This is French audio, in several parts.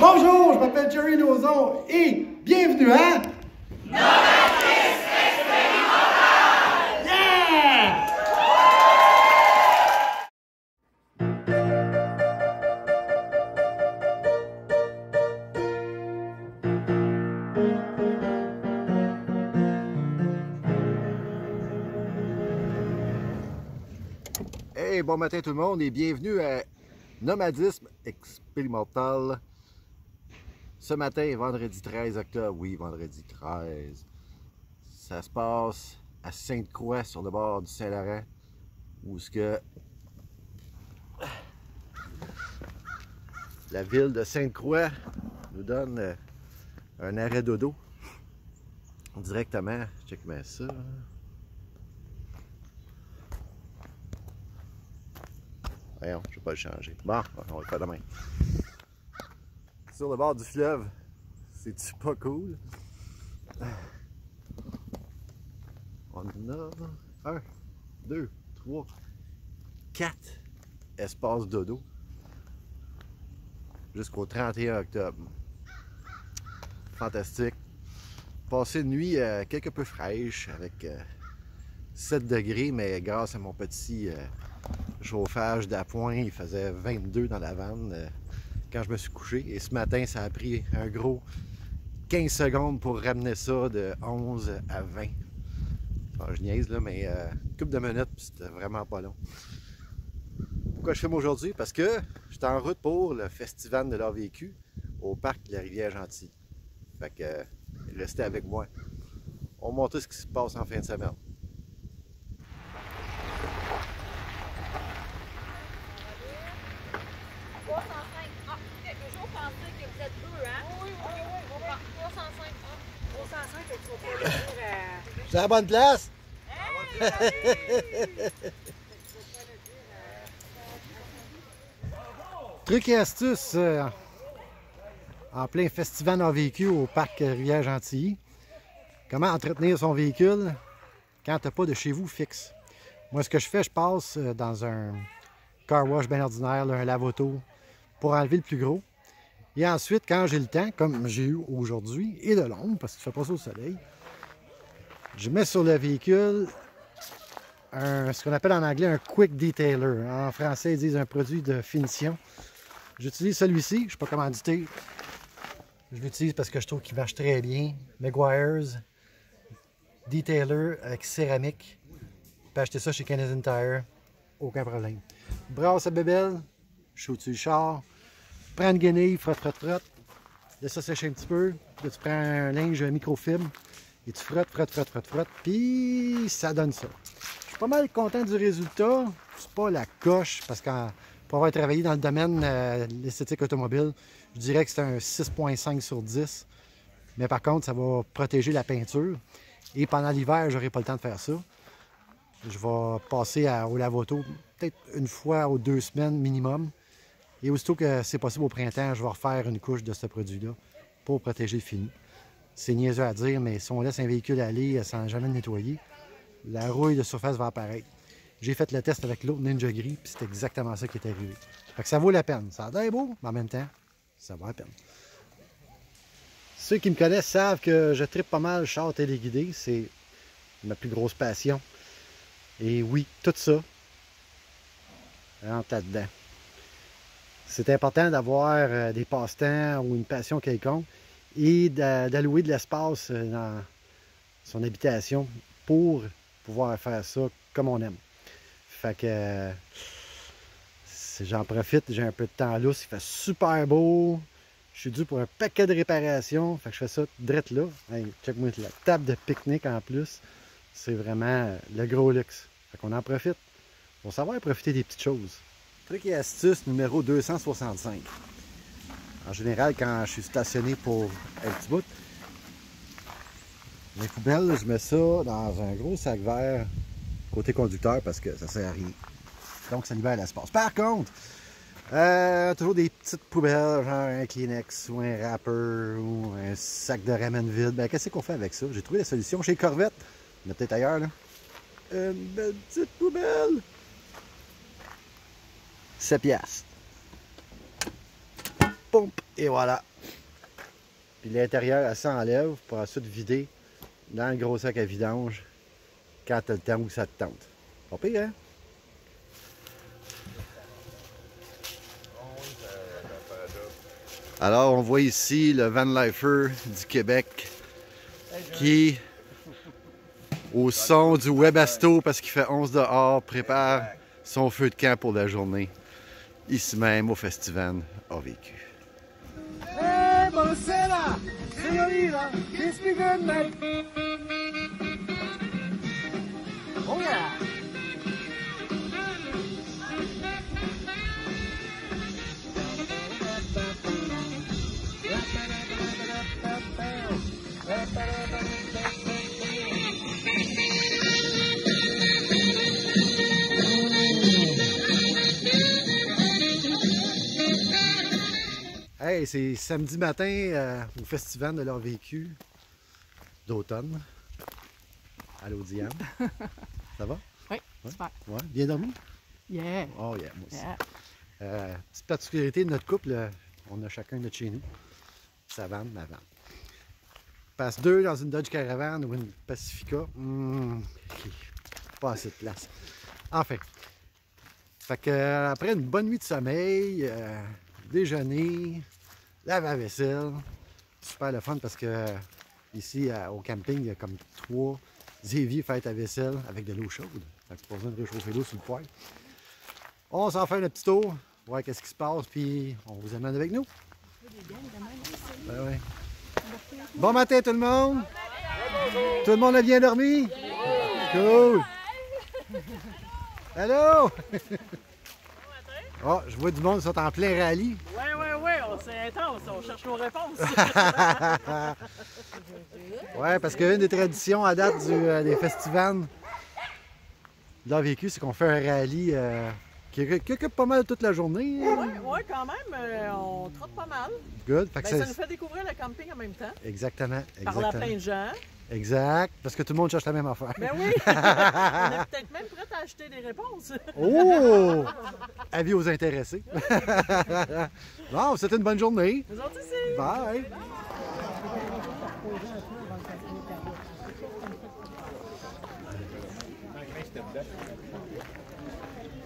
Bonjour, je m'appelle Jerry Lauzon et bienvenue à Novatrice expérimentale! Yeah! Hey, bon matin tout le monde et bienvenue à Nomadisme expérimental. Ce matin, vendredi 13 octobre, oui, vendredi 13, ça se passe à Sainte-Croix, sur le bord du Saint-Laurent, où ce que la ville de Sainte-Croix nous donne un arrêt dodo directement. Check bien ça. Voyons, je ne vais pas le changer. Bon, on va le faire demain. Sur le bord du fleuve, c'est-tu pas cool? On a 1, 2, 3, 4 espaces dodo jusqu'au 31 octobre. Fantastique. Passé une nuit quelque peu fraîche avec 7 degrés, mais grâce à mon petit chauffage d'appoint, il faisait 22 dans la vanne quand je me suis couché. Et ce matin, ça a pris un gros 15 secondes pour ramener ça de 11 à 20. Enfin, je niaise là, mais une couple de minutes, c'était vraiment pas long. Pourquoi je filme aujourd'hui? Parce que j'étais en route pour le festival de l'art vécu au parc de la Rivière-Gentilly. Fait que restez avec moi. On va montrer ce qui se passe en fin de semaine. C'est à la bonne place? Truc et astuce en plein festival en véhicule au parc Rivière-Gentilly. Comment entretenir son véhicule quand tu n'as pas de chez vous fixe? Moi, ce que je fais, je passe dans un car wash bien ordinaire, là, un lave-auto, pour enlever le plus gros. Et ensuite, quand j'ai le temps, comme j'ai eu aujourd'hui, et de l'ombre, parce que tu ne fais pas ça au soleil, je mets sur le véhicule ce qu'on appelle en anglais un quick detailer. En français, ils disent un produit de finition. J'utilise celui-ci, je ne suis pas commandité. Je l'utilise parce que je trouve qu'il marche très bien. Meguiar's Detailer avec céramique. Tu peux acheter ça chez Canadian Tire, aucun problème. Brasse à bébelle, je suis au-dessus du char. Prends une guenille, frotte, frotte, frotte. Laisse ça sécher un petit peu. Là, tu prends un linge microfibre et tu frottes, frottes, frottes, frottes, frottes. Puis ça donne ça. Je suis pas mal content du résultat. C'est pas la coche parce que pour avoir travaillé dans le domaine de l'esthétique automobile, je dirais que c'est un 6.5 sur 10. Mais par contre, ça va protéger la peinture. Et pendant l'hiver, j'aurai pas le temps de faire ça. Je vais passer au lave-auto peut-être une fois ou 2 semaines minimum. Et aussitôt que c'est possible au printemps, je vais refaire une couche de ce produit-là pour protéger le fini. C'est niaiseux à dire, mais si on laisse un véhicule aller sans jamais le nettoyer, la rouille de surface va apparaître. J'ai fait le test avec l'autre Ninja Gris, puis c'est exactement ça qui est arrivé. Fait que ça vaut la peine. Ça a l'air beau, mais en même temps, ça vaut la peine. Ceux qui me connaissent savent que je trippe pas mal char téléguidé. C'est ma plus grosse passion. Et oui, tout ça rentre là-dedans. C'est important d'avoir des passe-temps ou une passion quelconque et d'allouer de l'espace dans son habitation pour pouvoir faire ça comme on aime. Fait que j'en profite, j'ai un peu de temps lousse, il fait super beau. Je suis dû pour un paquet de réparations. Fait que je fais ça direct là. Hey, check-moi la table de pique-nique en plus. C'est vraiment le gros luxe. Fait qu'on en profite. Pour savoir profiter des petites choses. Truc et astuce numéro 265. En général, quand je suis stationné pour un petit bout, mes poubelles, je mets ça dans un gros sac vert côté conducteur parce que ça sert à rien. Donc, ça libère l'espace. Par contre, toujours des petites poubelles, genre un Kleenex ou un wrapper ou un sac de ramen vide. Ben, qu'est-ce qu'on fait avec ça? J'ai trouvé la solution chez Corvette. Il y en a peut-être ailleurs, là. Une belle petite poubelle. 7 piastres. Pompe, et voilà. Puis l'intérieur, elle s'enlève pour ensuite vider dans le gros sac à vidange quand tu as le temps où ça te tente. Pas pire, hein? Alors, on voit ici le van lifer du Québec qui, au son du Webasto, parce qu'il fait 11 dehors, prépare son feu de camp pour la journée. Ici même, au Festival a vécu. Hey, buonasera! Signorina, kiss me good night! Oh yeah! Hey, c'est samedi matin au Festival de leur vécu d'automne à l'Audiane. Ça va? Oui, Ouais? super. Ouais, bien dormi? Yeah. Oh yeah, moi aussi. Yeah. Petite particularité de notre couple, on a chacun notre chez nous. Sa vanne, ma vanne. Passe deux dans une Dodge Caravan ou une Pacifica. Pas assez de place. Enfin. Fait que, après une bonne nuit de sommeil, déjeuner, lave-vaisselle. Super le fun parce que ici au camping, il y a comme 3 éviers faits à vaisselle avec de l'eau chaude. Fait que pas besoin de réchauffer l'eau sur le poêle. On s'en fait un petit tour, voir qu'est-ce qui se passe, puis on vous amène avec nous. Ben ouais. Bon matin tout le monde! Tout le monde a bien dormi? Cool! Allô? Oh, je vois du monde qui sont en plein rallye. Oui, c'est intense, on cherche nos réponses. Ouais, parce qu'une des traditions à date des festivals de leur vécu, c'est qu'on fait un rallye qui occupe pas mal toute la journée. Oui, quand même, on trotte pas mal. Good. Fait que Ça nous fait découvrir le camping en même temps. Exactement. Parler à plein de gens. Exact. Parce que tout le monde cherche la même affaire. Ben oui, on est peut-être même prêt à acheter des réponses. Oh! Avis aux intéressés. Bon, c'était une bonne journée. Nous autres ici. Bye!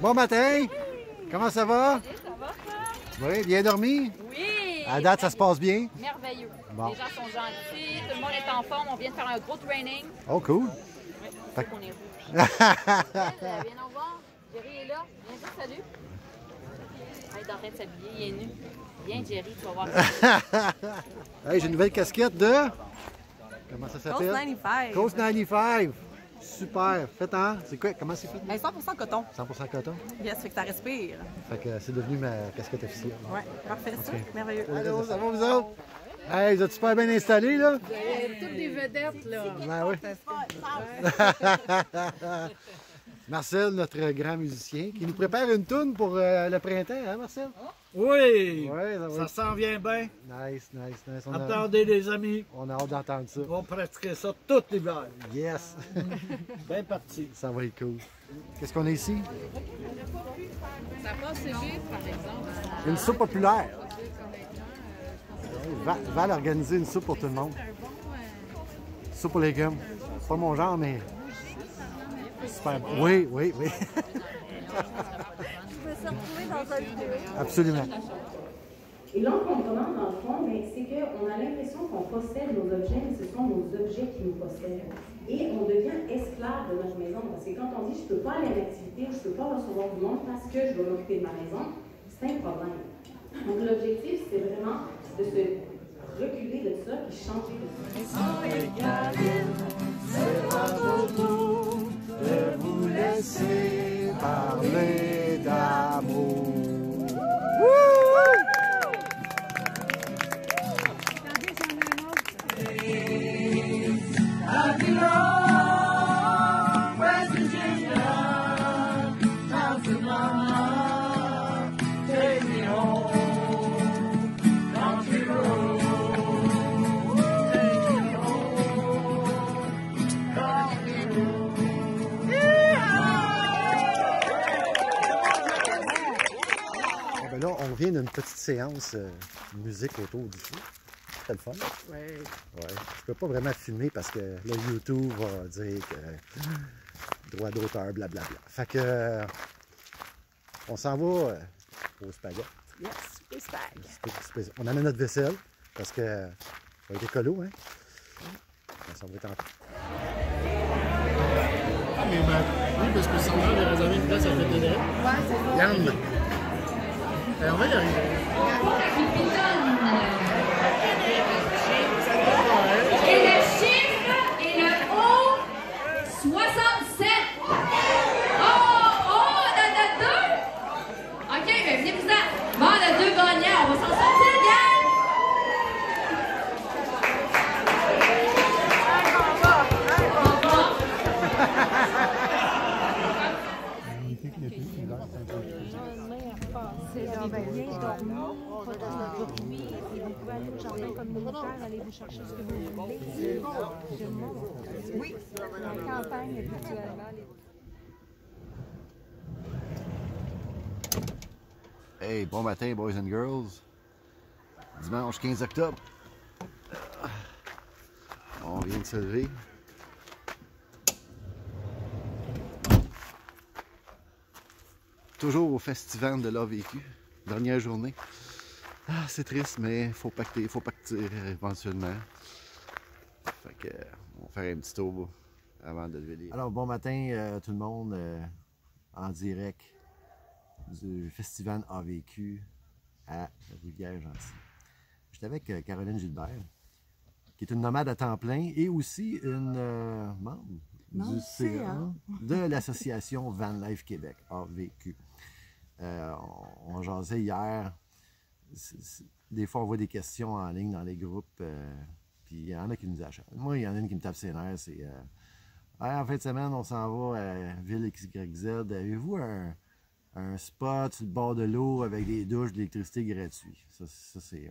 Bon matin! Comment ça va? Ça va, Oui, bien dormi? Oui! À date, ça se passe bien? Merveilleux. Bon. Les gens sont gentils, tout le monde est en forme. On vient de faire un gros training. Oh, cool! Oui, Fait c'est qu'on est rouge. Viens nous voir. Jerry est là. Viens dire salut. Il est en train de s'habiller, il est nu. Viens, Jerry, tu vas voir. Hey, j'ai une nouvelle casquette de... Comment ça s'appelle? Coast 95. Coast 95! Super! Faites-en! C'est quoi? Comment c'est fait? 100% coton. 100% coton? Yes, fait que ça respire. Fait que c'est devenu ma casquette officielle. Ouais, parfait ça. Ok. Merveilleux. Allô, ça va vous autres? Hey, vous êtes super bien installés, là? Toutes des vedettes, là. Ben oui. Marcel, notre grand musicien, qui nous prépare une toune pour le printemps, hein, Marcel? Oui! Ouais, Ça s'en vient bien. Nice. Attendez les amis, On a hâte d'entendre ça. on va pratiquer ça tout l'hiver. Yes! Bien parti. Ça va être cool. Qu'est-ce qu'on a ici? Ça passe vite, par exemple. Une soupe populaire. Val a organisé une soupe pour tout le monde. Soupe aux légumes. C'est pas mon genre, mais super bon. Oui. Absolument. Et l'encombrement, dans le fond, c'est qu'on a l'impression qu'on possède nos objets, mais ce sont nos objets qui nous possèdent. Et on devient esclave de notre maison. Parce que quand on dit « je ne peux pas aller à l'activité » ou « je ne peux pas recevoir du monde parce que je dois m'occuper de ma maison », c'est un problème. Donc l'objectif, c'est vraiment de se reculer de ça et changer de ça. De vous laisser parler d'amour. Là, on vient d'une petite séance musique autour du feu. c'était le fun. Oui. Ouais. Je peux pas vraiment filmer parce que là, YouTube va dire que droit d'auteur, blablabla. Fait que on s'en va au spaghetti. Yes, les spag. On amène notre vaisselle parce que ça va être écolo, hein? On s'en va tantôt. Ah, mais oui, parce que Sandra avait réservé une place à côté d'elle. Ouais, c'est ça. Yann. On va y arriver. Et le chiffre est le haut 67. Oh, on en a deux. OK, ben venez-vous-en. Bon, on a deux gagnants. On va s'en sortir, gang. C'est bien dormi, pas dans le bruit, et vous pouvez aller au jardin communautaire, aller vous chercher ce que vous voulez. Je montre. Oui, la campagne habituellement. Hey, bon matin, boys and girls. Dimanche 15 octobre. On vient de se lever. Toujours au festival de l'AVQ. Dernière journée. Ah, c'est triste, mais il faut pacter éventuellement. Fait que, on va faire un petit tour avant de lever les... Alors, bon matin tout le monde, en direct du festival AVQ à Rivière-Gentil. J'étais avec Caroline Gilbert, qui est une nomade à temps plein et aussi une membre du CA de l'association Van Life Québec, AVQ. On jasait hier. Des fois, on voit des questions en ligne dans les groupes, puis il y en a qui nous achètent. Moi, il y en a une qui me tape ses nerfs, c'est en fin de semaine, on s'en va à Ville XYZ. Avez-vous un spot sur le bord de l'eau avec des douches d'électricité gratuites? Ça c'est...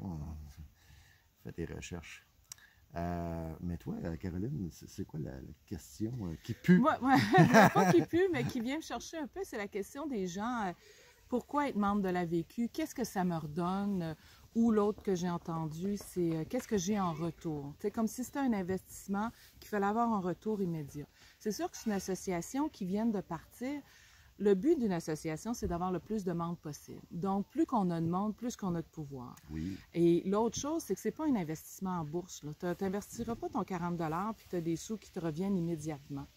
Faites des recherches. Mais toi, Caroline, c'est quoi la question qui pue? Moi, pas qui pue, mais qui vient me chercher un peu, c'est la question des gens. Pourquoi être membre de l'AVQ? Qu'est-ce que ça me redonne? Ou l'autre que j'ai entendu, c'est qu'est-ce que j'ai en retour? C'est comme si c'était un investissement qu'il fallait avoir un retour immédiat. C'est sûr que c'est une association qui vient de partir. Le but d'une association, c'est d'avoir le plus de membres possible. Donc, plus qu'on a de monde, plus qu'on a de pouvoir. Oui. Et l'autre chose, c'est que ce n'est pas un investissement en bourse. Tu n'investiras pas ton 40 $ puis tu as des sous qui te reviennent immédiatement.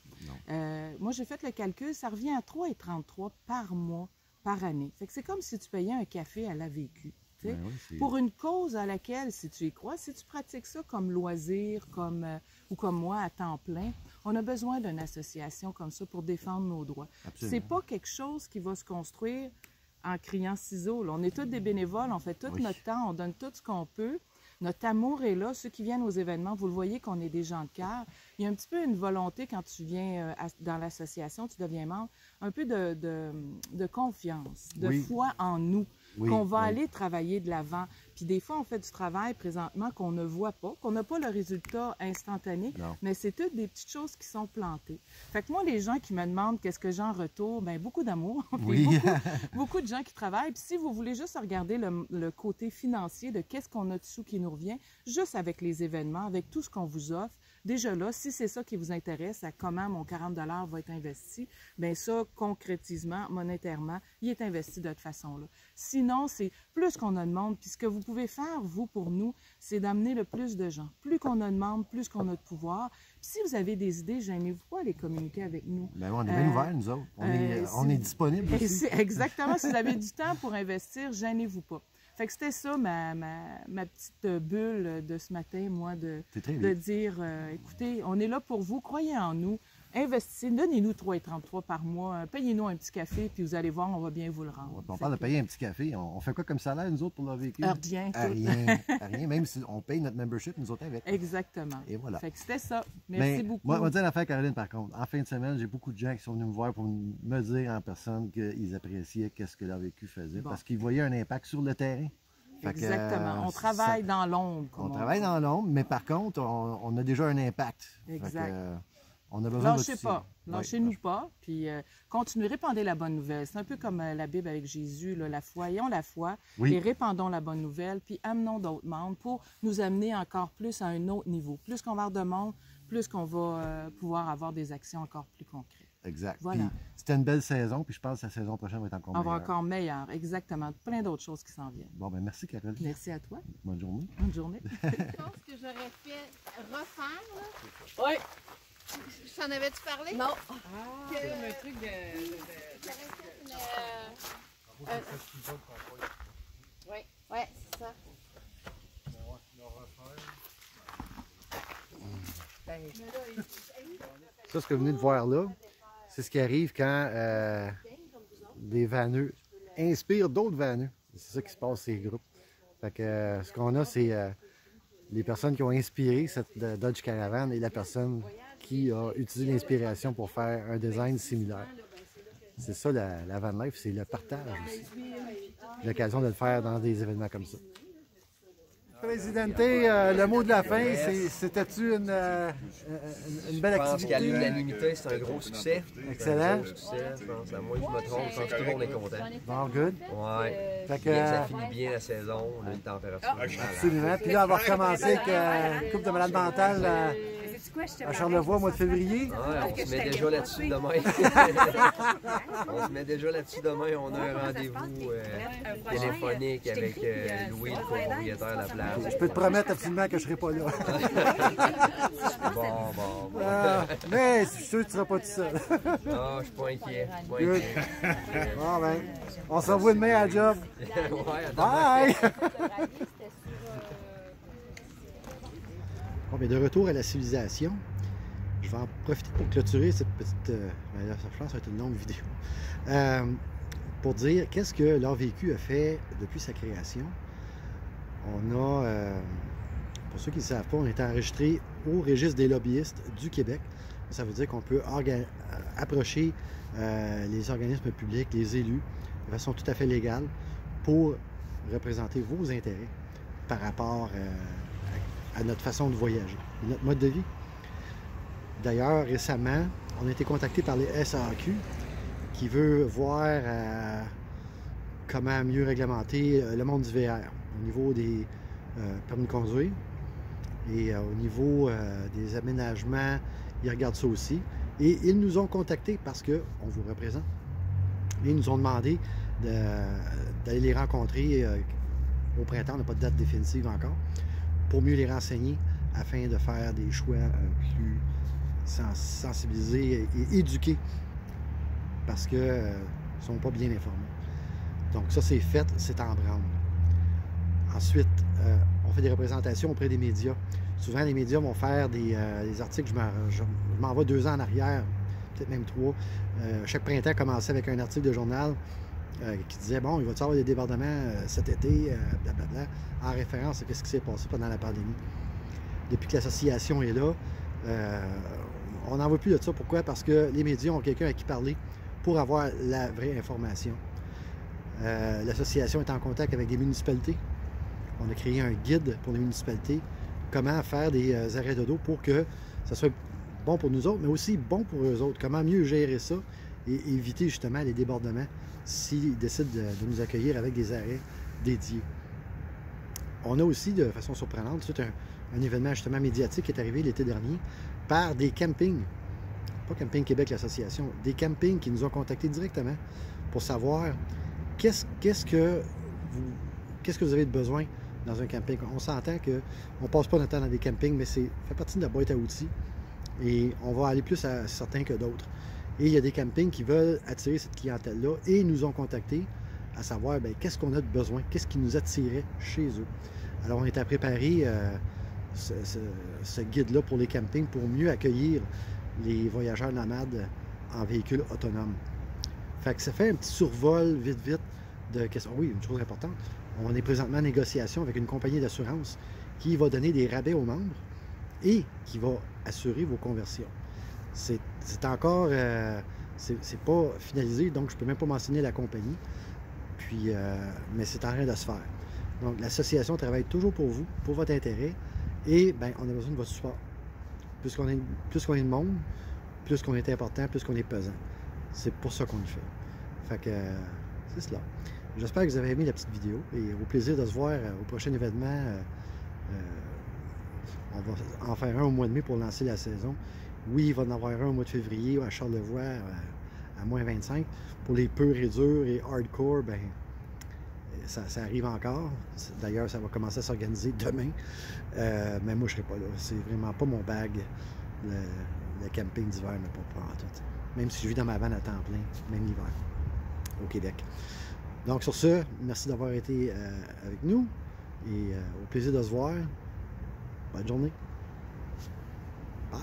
Moi, j'ai fait le calcul, ça revient à 3,33 par mois, par année. Fait que c'est comme si tu payais un café à l'AVQ. Oui, pour une cause à laquelle, si tu y crois, si tu pratiques ça comme loisir, ou comme moi à temps plein, on a besoin d'une association comme ça pour défendre nos droits. C'est pas quelque chose qui va se construire en criant ciseaux. Là. On est tous des bénévoles, on fait tout notre temps, on donne tout ce qu'on peut. Notre amour est là. Ceux qui viennent aux événements, vous le voyez qu'on est des gens de cœur. Il y a un petit peu une volonté quand tu viens dans l'association, tu deviens membre, un peu de confiance, de foi en nous. Qu'on va aller travailler de l'avant. Puis des fois, on fait du travail présentement qu'on ne voit pas, qu'on n'a pas le résultat instantané, mais c'est toutes des petites choses qui sont plantées. Fait que moi, les gens qui me demandent qu'est-ce que j'ai en retour, bien, beaucoup d'amour, beaucoup de gens qui travaillent. Puis si vous voulez juste regarder le côté financier de qu'est-ce qu'on a dessous qui nous revient, juste avec les événements, avec tout ce qu'on vous offre, déjà là, si c'est ça qui vous intéresse, à comment mon 40 $ va être investi, bien ça, concrétisement, monétairement, il est investi de cette façon-là. Sinon, c'est plus qu'on a de monde, puis ce que vous pouvez faire, vous, pour nous, c'est d'amener le plus de gens. Plus qu'on a de membres, plus qu'on a de pouvoir. Puis si vous avez des idées, gênez-vous pas à les communiquer avec nous. Bien, on est bien ouverts, nous autres. On est disponibles aussi. Exactement. Si vous avez du temps pour investir, gênez-vous pas. Fait que c'était ça ma petite bulle de ce matin, moi, de dire, écoutez, on est là pour vous, croyez en nous, investissez, donnez-nous 3,33 par mois, payez-nous un petit café, puis vous allez voir, on va bien vous le rendre. On parle de payer un petit café, on fait quoi comme salaire, nous autres, pour l'AVQ? Rien. Rien, même si on paye notre membership, nous autres, avec. Exactement. Et voilà. Fait que c'était ça. Merci beaucoup. Moi, on va dire l'affaire, Caroline, par contre. En fin de semaine, j'ai beaucoup de gens qui sont venus me voir pour me dire en personne qu'ils appréciaient ce que l'AVQ faisait, parce qu'ils voyaient un impact sur le terrain. Exactement. On travaille dans l'ombre. On travaille dans l'ombre, mais par contre, on a déjà un impact. Exact. On a besoin de Lâchez votre pas. soutien. Lâchez-nous pas. Puis continuez, répandez la bonne nouvelle. C'est un peu comme la Bible avec Jésus, là, la foi. Ayons la foi Oui. et répandons la bonne nouvelle, puis amenons d'autres membres pour nous amener encore plus à un autre niveau. Plus qu'on va avoir de monde, plus qu'on va pouvoir avoir des actions encore plus concrètes. Exact. Voilà. Puis, c'était une belle saison, puis je pense que la saison prochaine va être encore On va meilleure. encore meilleur, exactement. Plein d'autres choses qui s'en viennent. Bon, ben merci, Carole. Merci à toi. Bonne journée. Bonne journée. Chose que j'aurais fait refaire, là. Oui. Je t'en avais-tu parlé? Non. Le truc Oui, ouais, c'est ça. Ça, ce que vous venez de voir là, c'est ce qui arrive quand des vanneux inspirent d'autres vanneux. C'est ça qui se passe, ces groupes. Fait que ce qu'on a, c'est les personnes qui ont inspiré cette Dodge Caravan et la personne qui a utilisé l'inspiration pour faire un design similaire. C'est ça, la van life, c'est le partage aussi. L'occasion de le faire dans des événements comme ça. Présidente, le mot de la fin, c'était-tu une belle Je pense activité? qu'à l'unanimité, c'est un gros succès. Excellent. Un gros succès, je pense. À moins que je me trompe, je pense que tout le monde est content. Bon, good. Ouais. Fait que, Ça finit bien la saison, on a une température. absolument. Puis là, on va recommencer avec une couple de malades mentales à Charlevoix au mois de février. Ouais, on se met déjà là-dessus demain. On se met déjà là-dessus demain. On a un rendez-vous téléphonique avec Louis, le copropriétaire de la plage. Je peux te promettre absolument que je ne serai pas là. Bon. Mais je suis sûr que tu ne seras pas tout seul. Non, je suis pas inquiet. Good. Bon, ben, on se revoit demain à la job. Ouais, à demain. Bye! Bon, bien, de retour à la civilisation, je vais en profiter pour clôturer cette petite... je pense que ça va être une longue vidéo. Pour dire qu'est-ce que l'art vécu a fait depuis sa création. On a, pour ceux qui ne savent pas, on est enregistré au registre des lobbyistes du Québec. Ça veut dire qu'on peut approcher les organismes publics, les élus, de façon tout à fait légale pour représenter vos intérêts par rapport à notre façon de voyager, notre mode de vie. D'ailleurs, récemment, on a été contacté par les SAQ qui veut voir comment mieux réglementer le monde du VR au niveau des permis de conduire et au niveau des aménagements, ils regardent ça aussi. Et ils nous ont contactés parce qu'on vous représente. Et ils nous ont demandé d'aller les rencontrer au printemps, on n'a pas de date définitive encore, pour mieux les renseigner afin de faire des choix plus sensibilisés et éduqués parce qu'ils ne sont pas bien informés. Donc ça, c'est fait, c'est en branle. Ensuite, on fait des représentations auprès des médias. Souvent, les médias vont faire des articles, je m'en vais 2 ans en arrière, peut-être même 3. Chaque printemps commençait avec un article de journal qui disait, bon, il va y avoir des débordements cet été, blablabla, en référence à ce qui s'est passé pendant la pandémie. Depuis que l'association est là, on n'en veut plus de ça. Pourquoi? Parce que les médias ont quelqu'un à qui parler pour avoir la vraie information. L'association est en contact avec des municipalités. On a créé un guide pour les municipalités, comment faire des arrêts de dos pour que ça soit bon pour nous autres, mais aussi bon pour eux autres. Comment mieux gérer ça et éviter justement les débordements s'ils décident de nous accueillir avec des arrêts dédiés. On a aussi, de façon surprenante, c'est un événement justement médiatique qui est arrivé l'été dernier par des campings, pas Camping Québec, l'association, des campings qui nous ont contactés directement pour savoir qu'est-ce que vous avez de besoin dans un camping. On s'entend qu'on ne passe pas notre temps dans des campings, mais ça fait partie de la boîte à outils et on va aller plus à certains que d'autres. Et il y a des campings qui veulent attirer cette clientèle-là et nous ont contactés à savoir qu'est-ce qu'on a de besoin, qu'est-ce qui nous attirait chez eux. Alors on est à préparer ce guide-là pour les campings pour mieux accueillir les voyageurs nomades en véhicule autonome. Fait que ça fait un petit survol vite de questions. Oui, une chose importante, on est présentement en négociation avec une compagnie d'assurance qui va donner des rabais aux membres et qui va assurer vos conversions. C'est encore, c'est pas finalisé, donc je ne peux même pas mentionner la compagnie, puis, mais c'est en train de se faire. Donc l'association travaille toujours pour vous, pour votre intérêt, et on a besoin de votre support. Plus qu'on est de monde, plus qu'on est important, plus qu'on est pesant. C'est pour ça qu'on le fait. Fait que c'est cela. J'espère que vous avez aimé la petite vidéo et au plaisir de se voir au prochain événement. On va en faire un au mois de mai pour lancer la saison. Oui, il va en avoir un au mois de février à Charlevoix à moins 25. Pour les purs et durs et hardcore, ben ça arrive encore. D'ailleurs, ça va commencer à s'organiser demain. Mais moi, je ne serai pas là. C'est vraiment pas mon bag, le camping d'hiver, mais pas en tout. Même si je vis dans ma vanne à temps plein, même l'hiver, au Québec. Donc, sur ce, merci d'avoir été avec nous et au plaisir de se voir. Bonne journée. Bye.